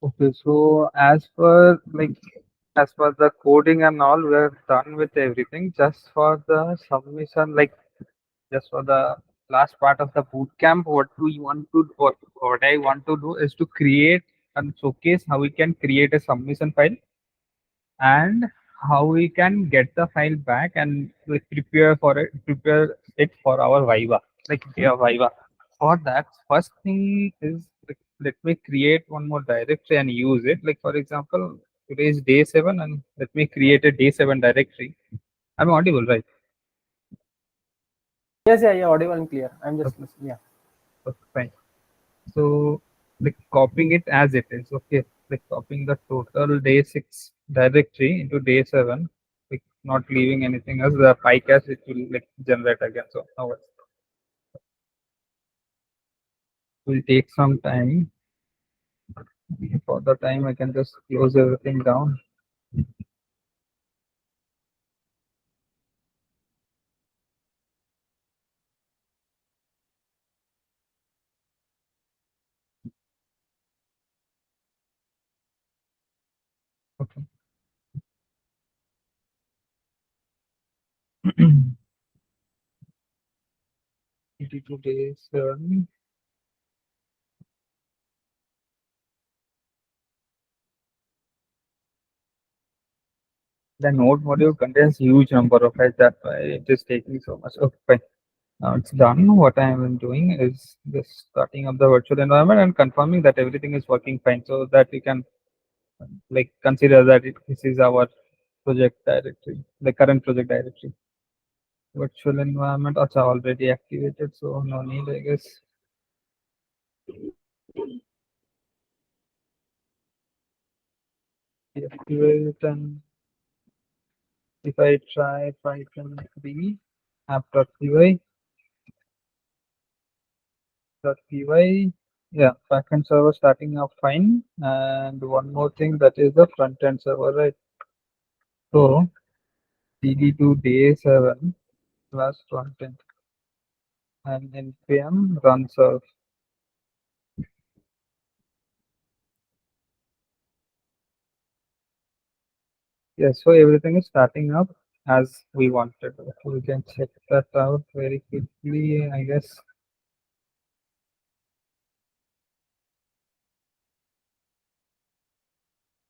Okay, so as per the coding and all, we're done with everything. Just for the submission, just for the last part of the boot camp, what I want to do is to create and showcase how we can create a submission file and how we can get the file back and prepare it for our Viva, Viva. For that, first thing is let me create one more directory and use it. Like for example, today is day 7, and let me create a day 7 directory. I'm audible, right? Yes, yeah, yeah, audible and clear. I'm just Okay, listening. Yeah. okay, fine. So copying it as it is, okay. Like copying the total day 6 directory into day 7, not leaving anything else. The PyCast it will generate again. So now it will take some time. For the time I can just close everything down. Okay. 82 days. The node module contains huge number of files. That's why it is taking so much. Okay, fine. Now it's done. What I am doing is just starting up the virtual environment and confirming that everything is working fine, so that we can consider that this is our project directory, the current project directory. Virtual environment also already activated, so no need, I guess. Deactivate, and if I try Python 3 app.py, yeah, backend server starting up fine. And one more thing, that is the front end server, right? So cd to day 7 slash front end and npm run serve. Yes, so everything is starting up as we wanted. We can check that out very quickly, I guess.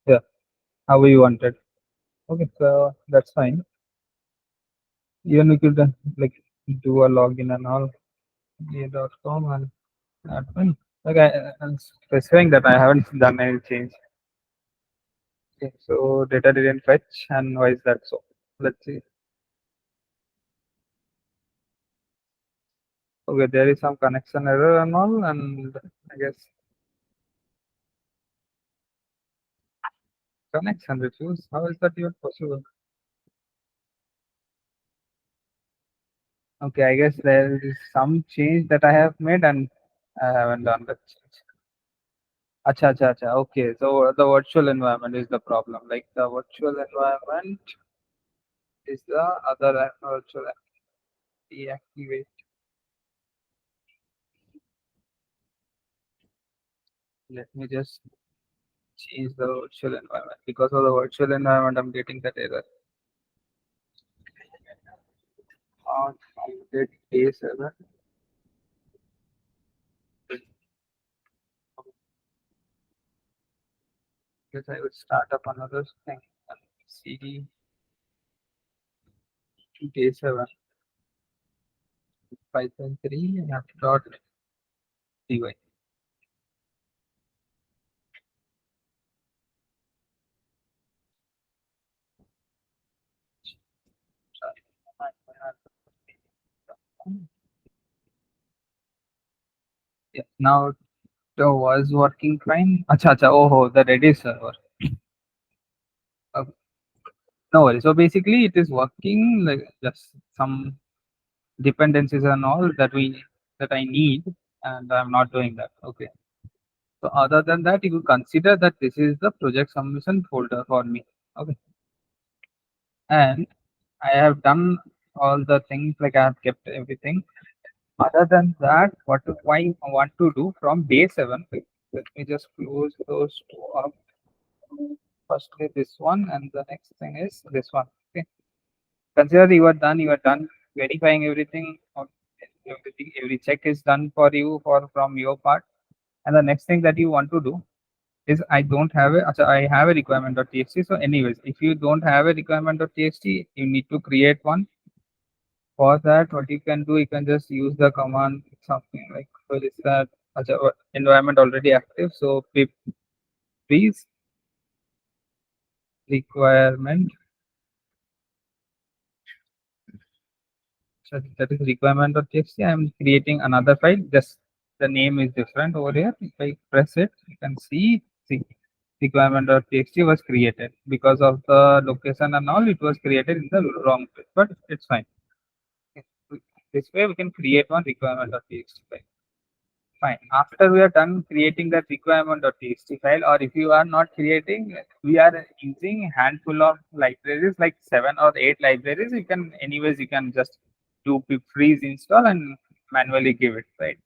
Yeah, how we wanted. Okay, so that's fine. Even we could do a login and all, a.com and admin. I'm specifying that I haven't done any change. Okay, so data didn't fetch, and why is that so? Let's see. Okay, there is some connection error and all, and I guess connection refuse. How is that even possible? Okay, I guess there is some change that I have made, and I haven't done that change. Acha, acha, acha. Okay, so the virtual environment is the problem. Like the virtual environment is the other virtual deactivate. Let me just change the virtual environment. Because of the virtual environment, I'm getting that error. On day 7. Guess I would start up another thing. CD to day 7 Python 3 and .py. Yeah, now it was working fine. Acha, acha. Oh, the Redis server. Uh, no worries. So basically, it is working like just some dependencies and all that I need, and I'm not doing that. Okay. So other than that, you consider that this is the project submission folder for me. Okay. And I have done all the things, like I have kept everything. Other than that, why I want to do from day 7. Let me just close those two up. Firstly, this one, and the next thing is this one. Okay. Consider you are done. You are done verifying everything. Or everything, every check is done for you for from your part. And the next thing that you want to do is I don't have a acha, I have a requirement.txt. So, anyways, if you don't have a requirement.txt, you need to create one. For that, what you can do, you can just use the command something like well, is that acha, environment already active. So pip freeze requirement. So that is requirement.txt. I am creating another file. Just the name is different over here. If I press it, you can see requirement.txt was created because of the location and all. It was created in the wrong place, but it's fine. Okay. This way we can create one requirement.txt file. Fine. After we are done creating that requirement.txt file, or if you are not creating, we are using handful of libraries like 7 or 8 libraries. You can, anyways, you can just do pip freeze install and manually give it, right?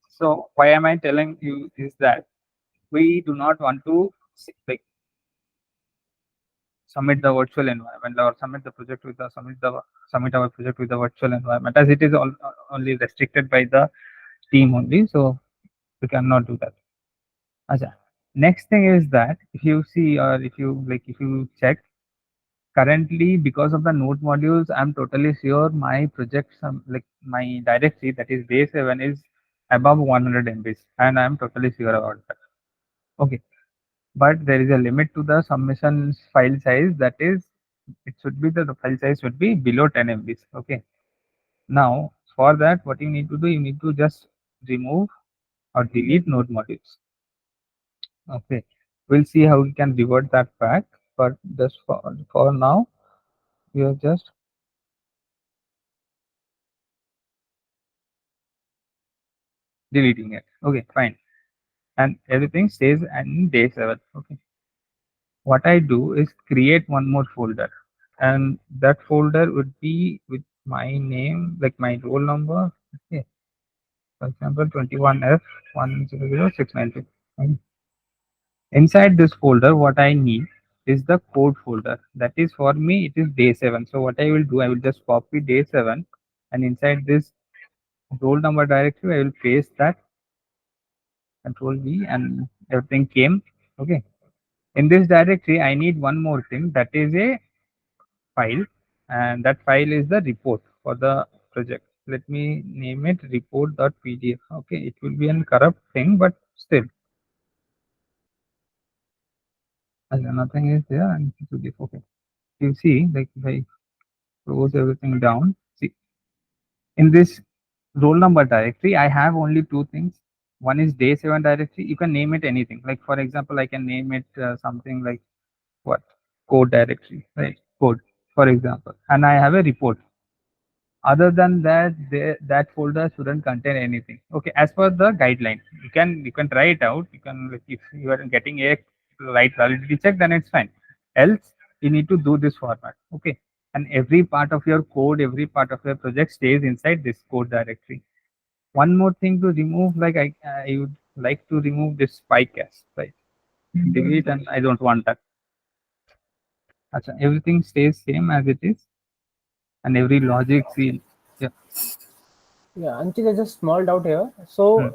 So why am I telling you is that we do not want to like submit the virtual environment or submit the project with the submit our project with the virtual environment, as it is only restricted by the team only. So we cannot do that. Acha. Next thing is that if you see or if you check currently because of the node modules, I'm totally sure my project like my directory that is Day7 is above 100 MBs, and I'm totally sure about that. Okay, but there is a limit to the submission file size, that is it should be the file size should be below 10 MBs. Okay, now for that what you need to do, you need to just remove or delete node modules. Okay, we'll see how we can revert that back, but just for now, we are just deleting it. Okay, fine, and everything stays in Day7. Okay, what I do is create one more folder, and that folder would be with my name, like my roll number. Okay, for example, 21F100692. Okay. Inside this folder, what I need is the code folder. That is for me, it is Day7. So what I will do, I will just copy Day7, and inside this roll number directory, I will paste that control V, and everything came. Okay. In this directory, I need one more thing, that is a file, and that file is the report for the project. Let me name it report.pdf. Okay, it will be a corrupt thing, but still, as nothing is there, and it will be okay. You see, like if I close everything down, see in this roll number directory, I have only two things. One is Day7 directory. You can name it anything. Like for example, I can name it something like what code directory, right? Code, for example, and I have a report. Other than that, that folder shouldn't contain anything. Okay, as per the guideline, you can try it out. You can, like, if you are getting a right validity check, then it's fine. Else, you need to do this format. Okay, and every part of your code, every part of your project stays inside this code directory. One more thing to remove, like I would like to remove this spy cache, right? Delete, and I don't want that. Acha, everything stays same as it is, and every logic seal. Yeah. Yeah, Anchit, just small doubt here. So,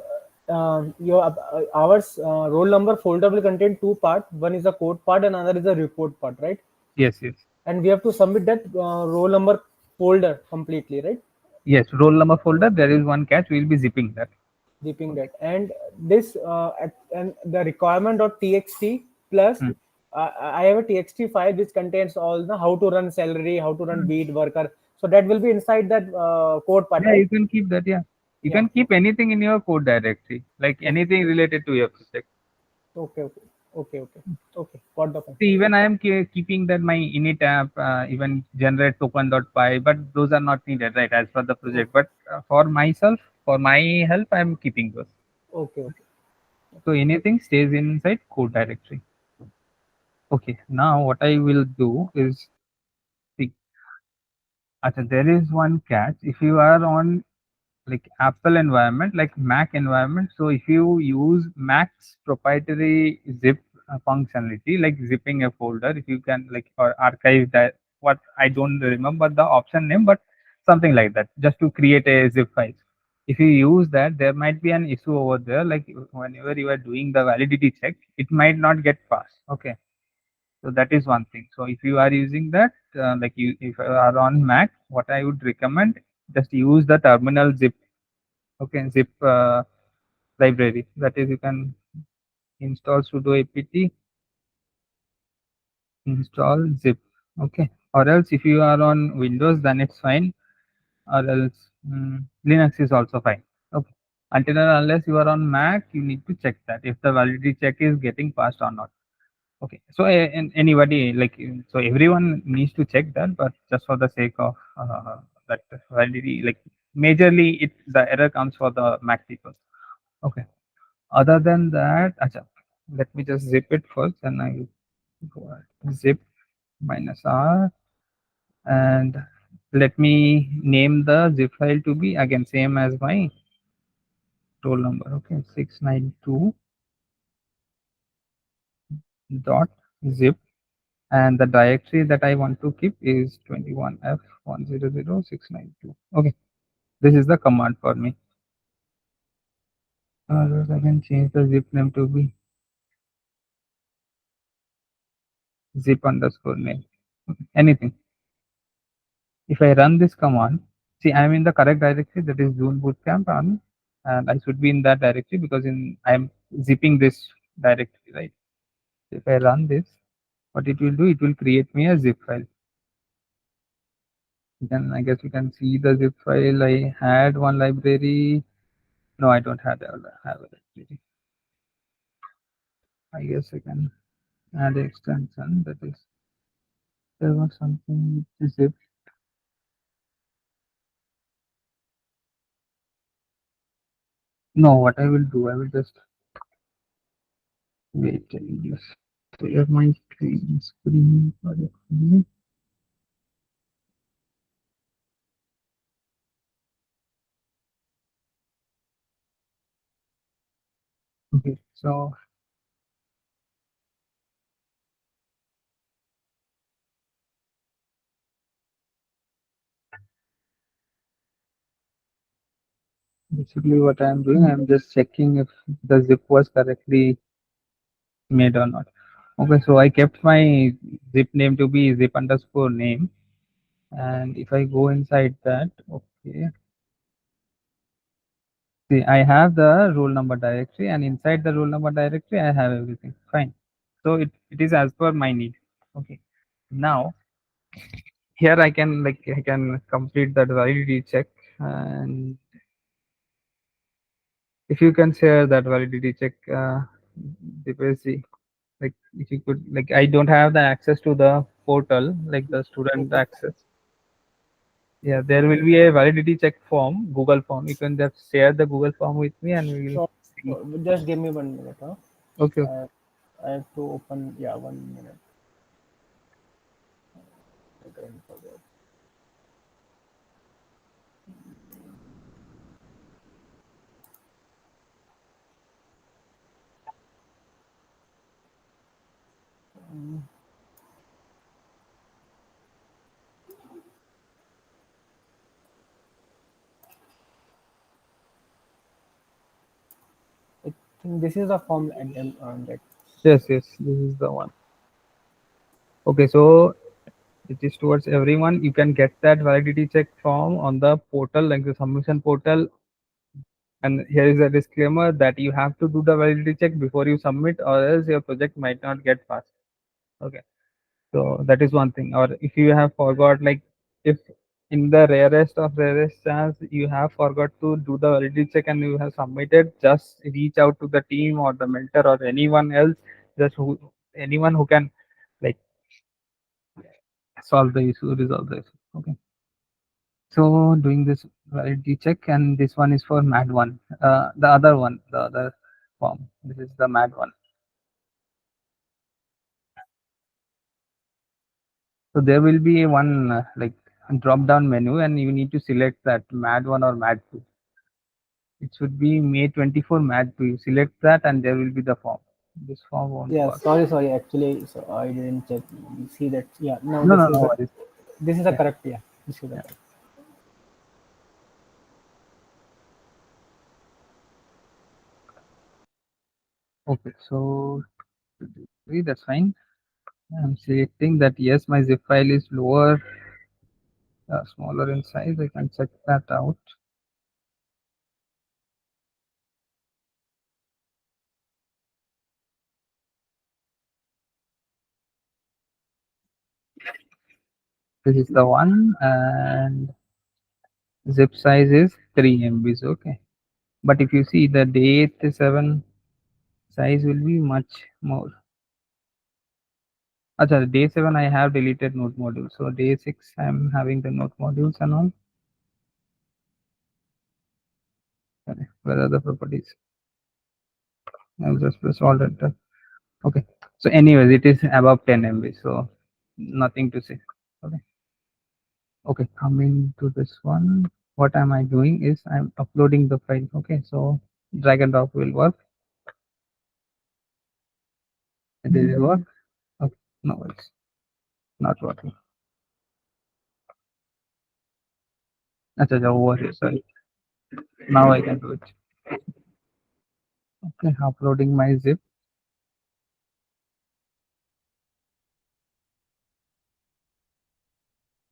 Hmm. your ours roll number folder will contain two parts. One is the code part, and another is the report part, right? Yes, yes. And we have to submit that roll number folder completely, right? Yes, roll number folder, there is one catch. We'll be zipping that. Deeping that, and this and the requirement.txt plus Hmm. I have a txt file which contains all the how to run salary, how to run beat worker. So that will be inside that code part, Yeah, right? you can keep that. Yeah, you Yeah. can keep anything in your code directory, like Okay. anything related to your project. Okay. Okay. Okay. Okay. Okay. Got the point. See, even I Okay. am keeping that my init app, even generate token.py, but those are not needed, right, as per the Okay. project. But for myself, for my help, I am keeping those. Okay. Okay. So anything stays inside code directory. Okay, now what I will do is see. There is one catch. If you are on like Apple environment, like Mac environment. So if you use Mac's proprietary zip functionality, like zipping a folder, if you can like or archive that, what I don't remember the option name, but something like that, just to create a zip file. If you use that, there might be an issue over there. Like whenever you are doing the validity check, it might not get passed. Okay, so that is one thing. So if you are using that, like you, if you are on Mac, what I would recommend, just use the terminal zip. Okay, zip library. That is, you can install sudo apt install zip. Okay, or else if you are on Windows, then it's fine. Or else Linux is also fine. Okay, until and unless you are on Mac, you need to check that if the validity check is getting passed or not. Okay, so and anybody like so everyone needs to check that, but just for the sake of that validity, like majorly it the error comes for the Mac people. Okay. Other than that, acha, let me just zip it first, and I will go ahead. Zip minus R, and let me name the zip file to be again same as my roll number. Okay, 692 dot zip, and the directory that I want to keep is 21F100692. Okay, this is the command for me. I can change the zip name to be zip underscore name. Okay, anything. If I run this command, see I'm in the correct directory, that is June Bootcamp on, and I should be in that directory because in I'm zipping this directory, right? If I run this, what it will do, it will create me a zip file. Then I guess you can see the zip file. I had one library. No, I don't have a library. I guess I can add an extension, that is there was something with zip. No, what I will do, I will just wait. I will just clear my screen for a minute. Okay, so basically what I am doing, I am just checking if the zip was correctly made or not. Okay, so I kept my zip name to be zip underscore name, and if I go inside that, okay, see I have the roll number directory, and inside the roll number directory I have everything. Fine. So it is as per my need. Okay. Now here I can I can complete that validity check, and if you can share that validity check, Dipesh, like if you could, like I don't have the access to the portal, like the student access. Yeah, there will be a validity check form, Google form. You can just share the Google form with me, and we will Sure. see. Just give me 1 minute. Huh? Okay, okay. I, I have to open. Yeah, 1 minute. Again for that. I think this is the form that. Yes, yes, this is the one. Okay, so it is towards everyone. You can get that validity check form on the portal, like the submission portal. And here is a disclaimer that you have to do the validity check before you submit, or else your project might not get passed. Okay. So that is one thing. Or if you have forgot, like if in the rarest of rarest chance you have forgot to do the validity check and you have submitted, just reach out to the team or the mentor or anyone else, just who anyone who can like solve the issue, resolve the issue. Okay. So doing this validity check, and this one is for MAD one. The other one, the other form. This is the MAD one. So there will be one like drop down menu, and you need to select that MAD one or MAD two. It should be May 24 match to you. Select that and there will be the form. This form won't Yeah, work. sorry. Actually, so I didn't check. You see that? Yeah, no, No, no, no worries. this is the Yeah, correct. Yeah, this is the yeah. correct. Okay, so that's fine. I'm selecting that yes, my zip file is lower, smaller in size. I can check that out. This is the one, and zip size is 3 MBs. Okay, but if you see the Day7 size will be much more. Acha, Day7 I have deleted node module. So Day6 I'm having the node modules and all. Okay, where are the properties? I'll just press alt enter. Okay. So anyways, it is above 10 MB. So nothing to say. Okay. Okay. Coming to this one, what am I doing is I'm uploading the file. Okay. So drag and drop will work. It will work. Okay. No, it's not working. Acha, acha, over here. Sorry. Now I can do it. Okay. Uploading my zip.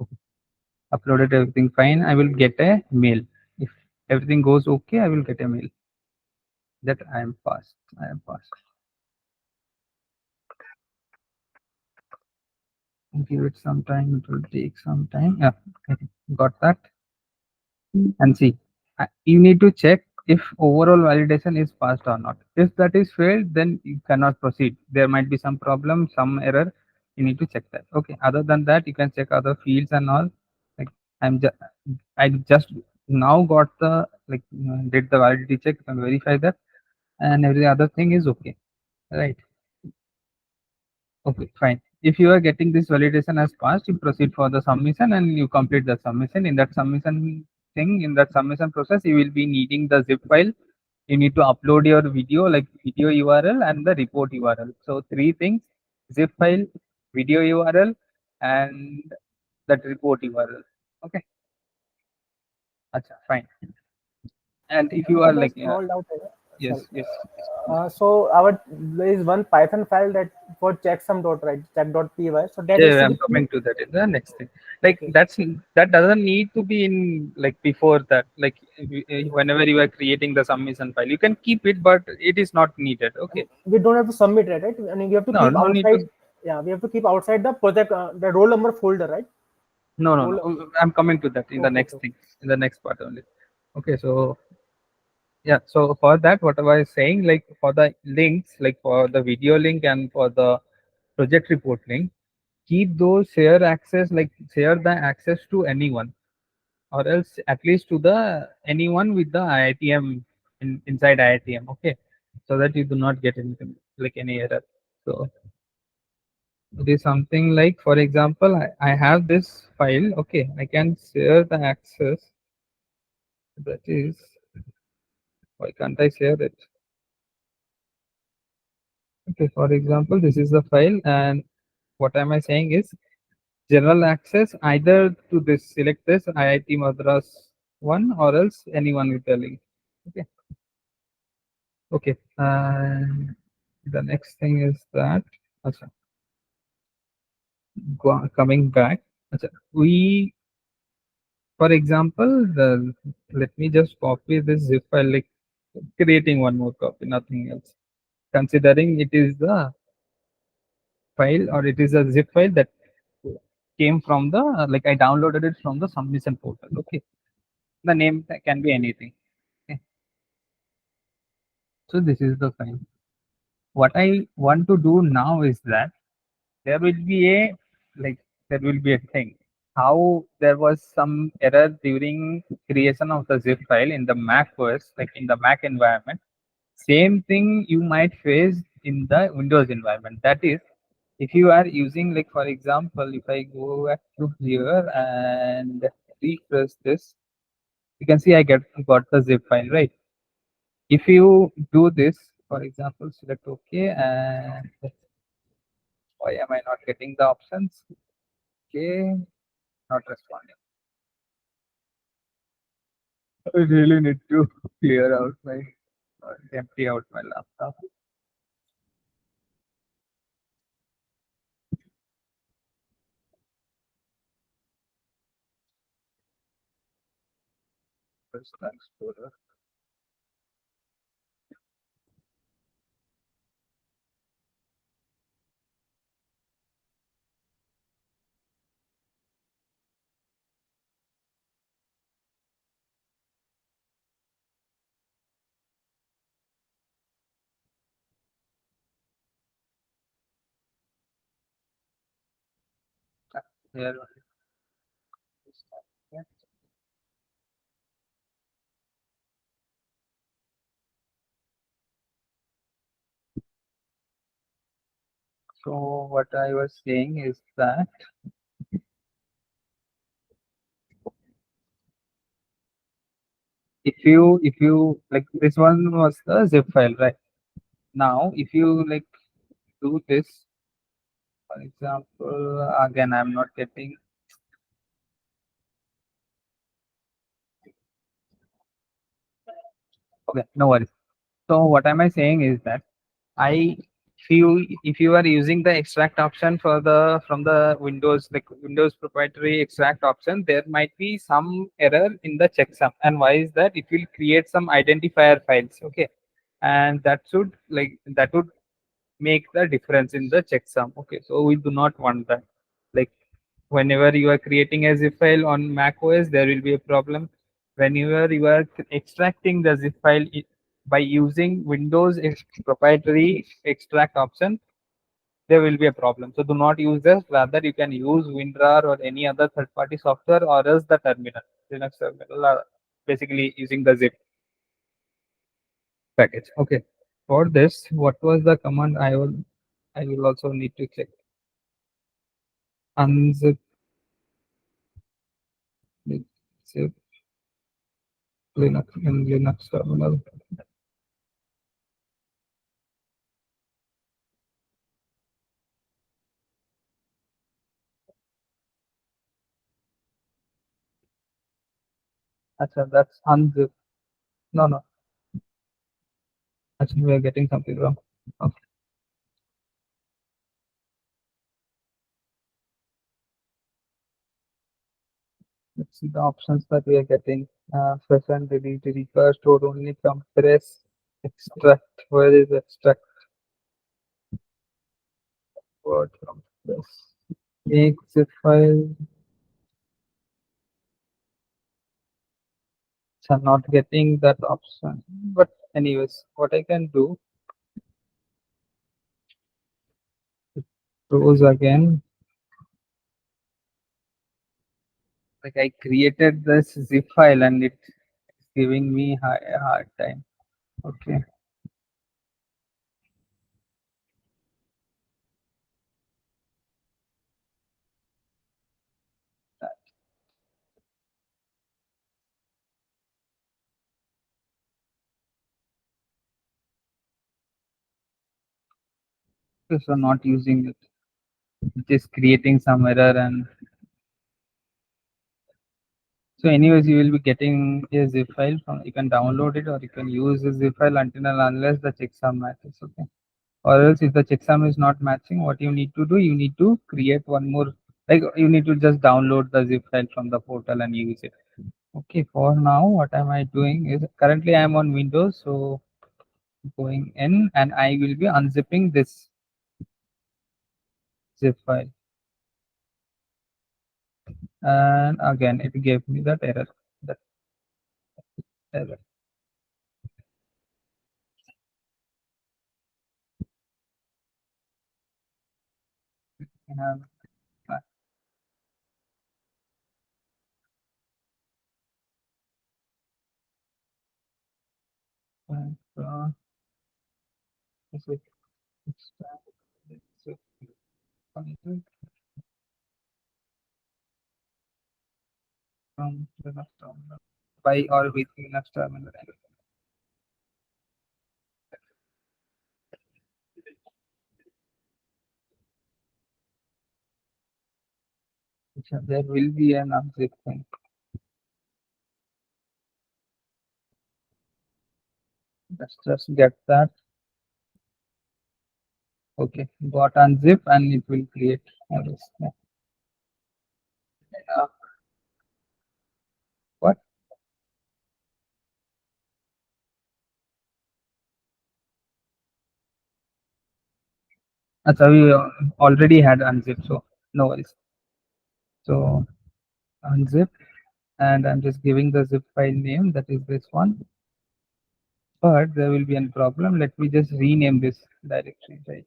Okay. Uploaded everything fine. I will get a mail. If everything goes okay, I will get a mail that I am passed. I am passed. Give it some time. It will take some time. Yeah. Okay. Got that. And see, you need to check if overall validation is passed or not. If that is failed, then you cannot proceed. There might be some problem, some error. You need to check that. Okay. Other than that, you can check other fields and all. Like I just now got the did the validity check and verify that, and every other thing is okay. Right. Okay, fine. If you are getting this validation as passed, you proceed for the submission and you complete the submission. In that submission in that submission process, you will be needing the zip file. You need to upload your video, like video URL and the report URL. So three things: zip file, video URL, and that report URL. Okay, acha, fine. And if you are Other like, small doubt. Sorry. yes, yes, yes, please. So our there is one Python file that for checksum dot right check.py. So that has Yeah, to I'm be coming to that in the next thing. Like okay. that doesn't need to be in like before that. Like whenever you are creating the submission file, you can keep it, but it is not needed. Okay. We don't have to submit it, right? I mean, we have to No, keep no need to. outside. Yeah, we have to keep outside the project, the roll number folder, right? No, no, Roll. no. I'm coming to that in the Okay, next okay. thing, in the next part only. Okay, so yeah, so for that, what I was saying, like for the links, like for the video link and for the project report link, keep those share access, like share the access to anyone, or else at least to the anyone with the IITM inside IITM. Okay, so that you do not get anything like any error. So it is something like, for example, I have this file. Okay, I can share the access. That is, why can't I share it? Okay, for example, this is the file, and what am I saying is general access either to this select this IIT Madras one or else anyone with the link. Okay. Okay. And the next thing is that acha, coming back. Acha, we, for example, let me just copy this zip file, like creating one more copy, nothing else. Considering it is the file or it is a zip file that came from the like I downloaded it from the submission portal. Okay, the name can be anything. Okay, so this is the file. What I want to do now is that there will be a like there will be a thing how there was some error during creation of the zip file in the Mac OS, like in the Mac environment. Same thing you might face in the Windows environment. That is, if you are using, like for example, if I go back to here and refresh this, you can see I got the zip file, right? If you do this, for example, select OK, and why am I not getting the options? Okay, not responding. I really need to clear out my empty out my laptop. First Explorer. Here. Yeah. So what I was saying is that if you like this one was the zip file, right? Now if you like do this, for example, again I'm not getting. Okay, no worries. So what am I saying is that I if you are using the extract option for the from the Windows, like Windows proprietary extract option, there might be some error in the checksum. And why is that? It will create some identifier files. Okay, and that would make the difference in the checksum. Okay, so we do not want that. Like whenever you are creating a zip file on Mac OS, there will be a problem. Whenever you are extracting the zip file by using Windows proprietary extract option, there will be a problem. So do not use this. Rather, you can use WinRAR or any other third-party software, or else the terminal, Linux terminal, basically using the zip package. Okay. For this, what was the command? I will also need to check. Unzip zip Linux in Linux terminal. Achha, that's unzip. No, no. Actually, we are getting something wrong. Okay. Let's see the options that we are getting. Fresh and delete, require, stored only, compress, extract. Where is extract? Word compress. Make zip file. So I'm not getting that option. But anyways, what I can do, close again. Like I created this zip file and it's giving me a hard time. Okay. So not using it, just creating some error. And so anyways, you will be getting a zip file from, you can download it or you can use a zip file until and unless the checksum matches. Okay. Or else if the checksum is not matching, what you need to do, you need to create one more, like you need to just download the zip file from the portal and use it. Okay, for now, what am I doing is currently I am on Windows, so going in and I will be unzipping this zip file. And again, it gave me that error. That error. And, is it extract? Is it content from Linux terminal by or with Linux terminal? So there will be an unzip thing. Let's just get that. Okay, got unzip and it will create this. Uh, what? So we already had unzip, so no worries. So unzip, and I'm just giving the zip file name, that is this one. But there will be a problem. Let me just rename this directory, right?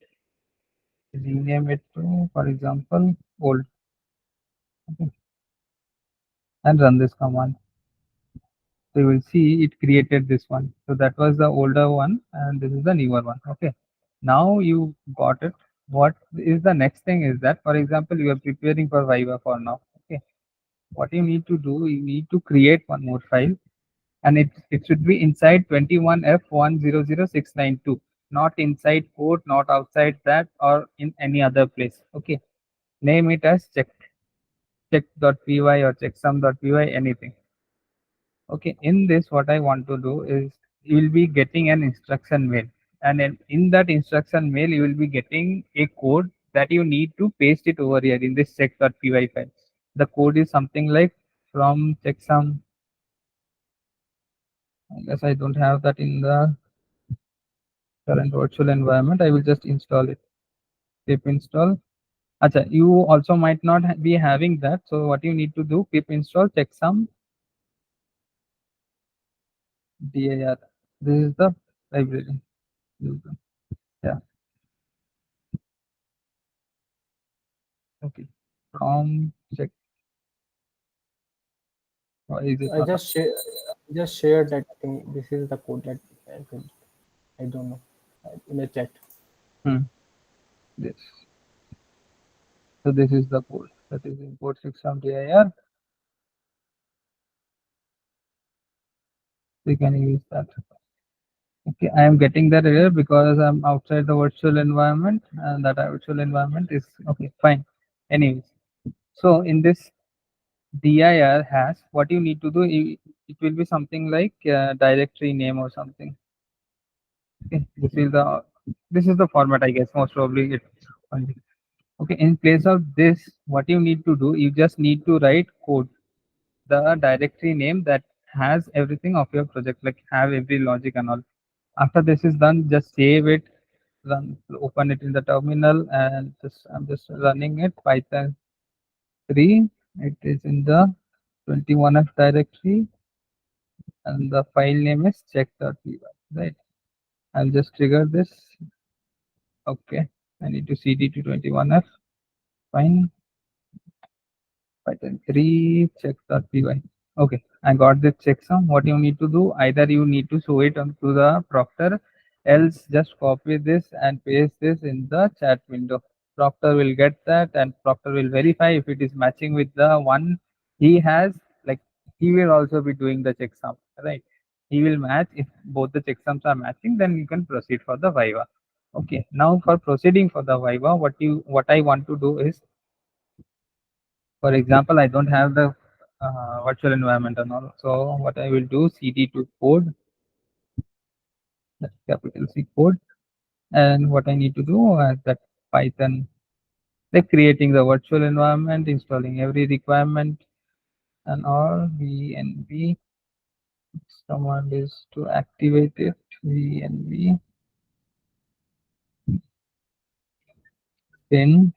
Rename it to, for example, old, okay, and run this command. So you will see it created this one. So that was the older one, and this is the newer one. Okay. Now you got it. What is the next thing is that, for example, you are preparing for Viva for now. Okay. What you need to do, you need to create one more file, and it should be inside 21F100692, not inside code, not outside that, or in any other place. Okay. Name it as check.py or checksum.py, anything. Okay, in this, what I want to do is you will be getting an instruction mail, and in that instruction mail, you will be getting a code that you need to paste it over here in this check.py file. The code is something like from checksum. I guess I don't have that in the current virtual environment. I will just install it. Pip install. Acha, you also might not be having that. So what you need to do, pip install checksum dir. This is the library. Yeah. Okay. From check. Why is it I not? just shared that thing. This is the code that I think, I don't know, in the chat. Hmm. This. So this is the code. That is import 6 from dir. We can use that. Okay, I am getting that error because I'm outside the virtual environment, and that virtual environment is okay. Fine. Anyways, so in this dir has, what you need to do, it will be something like directory name or something. Okay, this is the format, I guess. Most probably it's fine. Okay, in place of this, what you need to do, you just need to write code, the directory name that has everything of your project, like have every logic and all. After this is done, just save it, run, open it in the terminal, and I'm just running it. Python 3. It is in the 21F directory, and the file name is check.py. Right. I'll just trigger this. Okay. I need to cd to 21F. Fine. Python 3 check.py. Okay, I got the checksum. What you need to do, either you need to show it onto the Proctor, else just copy this and paste this in the chat window. Proctor will get that, and Proctor will verify if it is matching with the one he has. Like, he will also be doing the checksum, right? He will match. If both the checksums are matching, then you can proceed for the Viva. Okay, now for proceeding for the Viva, what I want to do is, for example, I don't have the virtual environment and all. So what I will do, cd to code, that's capital C code, and what I need to do is that Python, like creating the virtual environment, installing every requirement and all. VNV command is to activate it. VNV pin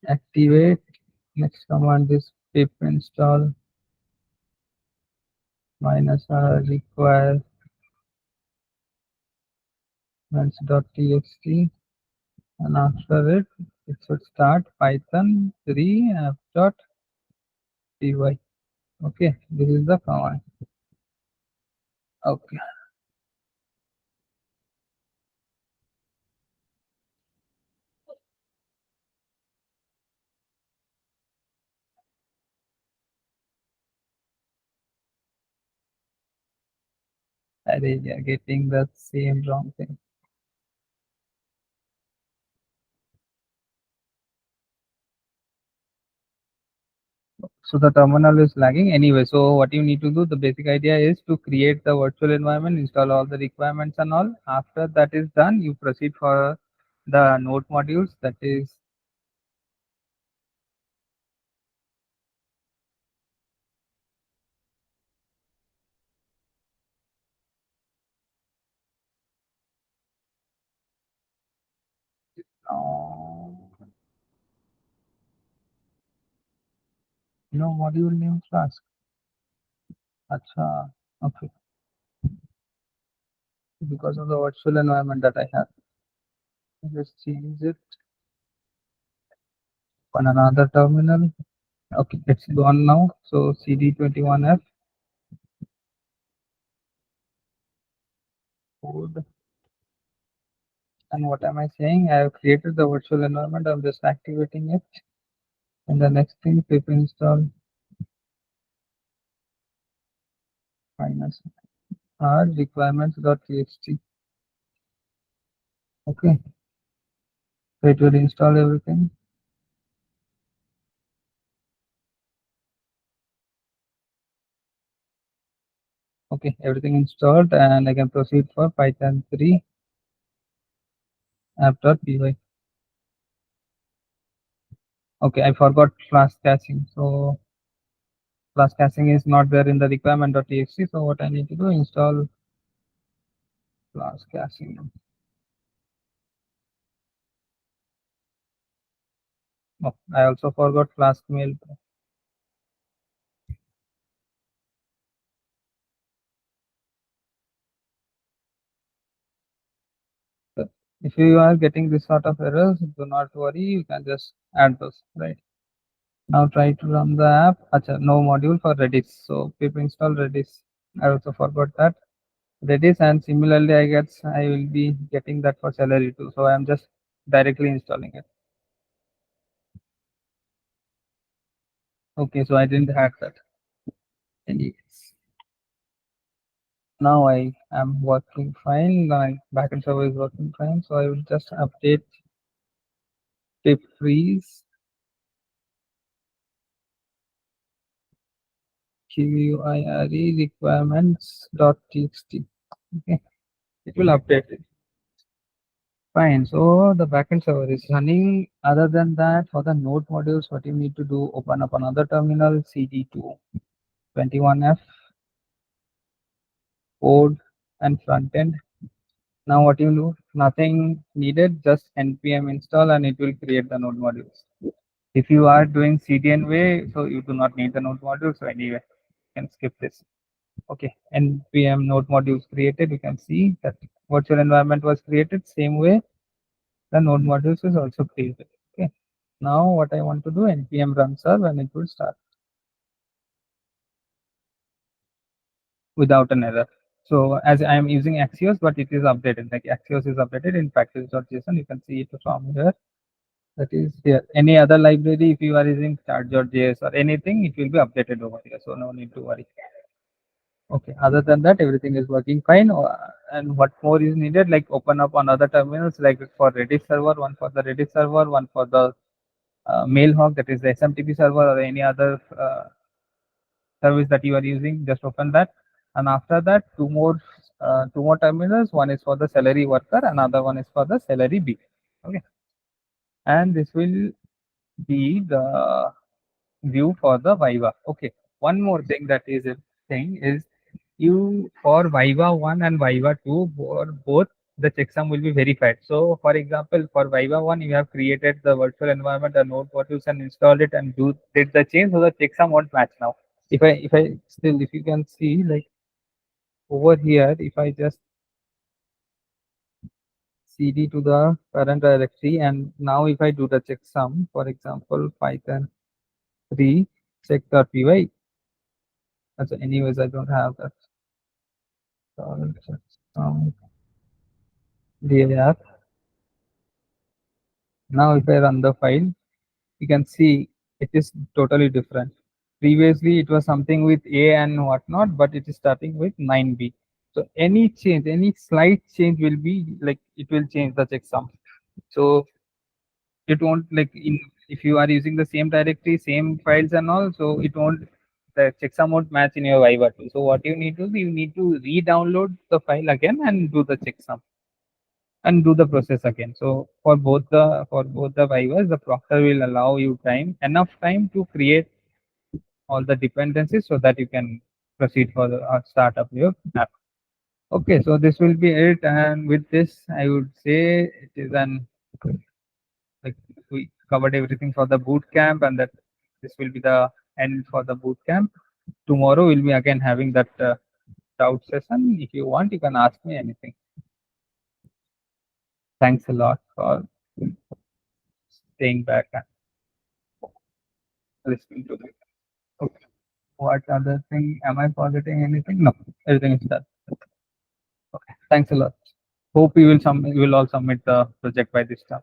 activate. Next command is pip install minus r requirements.txt. And after it, it should start Python 3 app.py. Okay, this is the command. Okay, array, yeah, getting the same wrong thing. So the terminal is lagging anyway. So what you need to do, the basic idea is to create the virtual environment, install all the requirements and all. After that is done, you proceed for the node modules. That is uh, no module name class. Acha, okay, because of the virtual environment that I have. Let's change it on another terminal. Okay, it's gone now. So CD21F code. And what am I saying? I have created the virtual environment. I'm just activating it. And the next thing, pip install minus r requirements.txt. Okay, so it will install everything. Okay, everything installed, and I can proceed for Python 3 app.py. Okay, I forgot flask caching. So flask caching is not there in the requirement.txt. So what I need to do, install flask caching. Oh, I also forgot flask mail. So if you are getting this sort of errors, do not worry. You can just add those, right? Now try to run the app. Acha, no module for Redis. So pip install Redis. I also forgot that. Redis, and similarly, I guess I will be getting that for Celery too. So I'm just directly installing it. Okay, so I didn't have that. Anyways, now I am working fine. My backend server is working fine. So I will just update pip freeze query requirements.txt. Okay, it will update it. Fine. So the backend server is running. Other than that, for the node modules, what you need to do, open up another terminal, CD2, 21F, code and front end. Now what you do, nothing needed, just npm install and it will create the node modules. If you are doing CDN way, so you do not need the node modules. So anyway, you can skip this. Okay, npm node modules created. You can see that virtual environment was created. Same way, the node modules is also created. Okay. Now what I want to do, npm run serve and it will start without an error. So as I am using Axios, but it is updated, like Axios is updated in package.json. You can see it from here. That is here. Any other library, if you are using chart.js or anything, it will be updated over here. So no need to worry. Okay. Other than that, everything is working fine. And what more is needed, like open up on other terminals, like for Redis server, one for the Redis server, one for the Mailhawk, that is the SMTP server, or any other service that you are using. Just open that, and after that, two more terminals. One is for the Celery worker, another one is for the Celery B. Okay, and this will be the view for the Viva. Okay, one more thing that is a thing is, you for Viva 1 and Viva 2, for both the checksum will be verified. So for example, for Viva 1, you have created the virtual environment, the node modules, and installed it and did the change, so the checksum won't match now. If I still, if you can see, like over here, if I just cd to the current directory, and now if I do the checksum, for example, Python 3 check.py. So anyways, I don't have that. Checksum dir. Now if I run the file, you can see it is totally different. Previously it was something with A and whatnot, but it is starting with 9B. So any change, any slight change will be like, it will change the checksum. So it won't like in if you are using the same directory, same files and all, so it won't, the checksum won't match in your Viva too. So what you need to do, you need to re-download the file again and do the checksum and do the process again. So for both the Vivas, the proctor will allow you time, enough time to create all the dependencies so that you can proceed for the start of your app. Okay, so this will be it, and with this, I would say it is an, like, we covered everything for the boot camp, and that this will be the end for the boot camp. Tomorrow we'll be again having that doubt session. If you want, you can ask me anything. Thanks a lot for staying back and listening to me. Okay. What other thing? Am I forgetting anything? No, everything is done. Okay. Thanks a lot. Hope you will all submit the project by this time.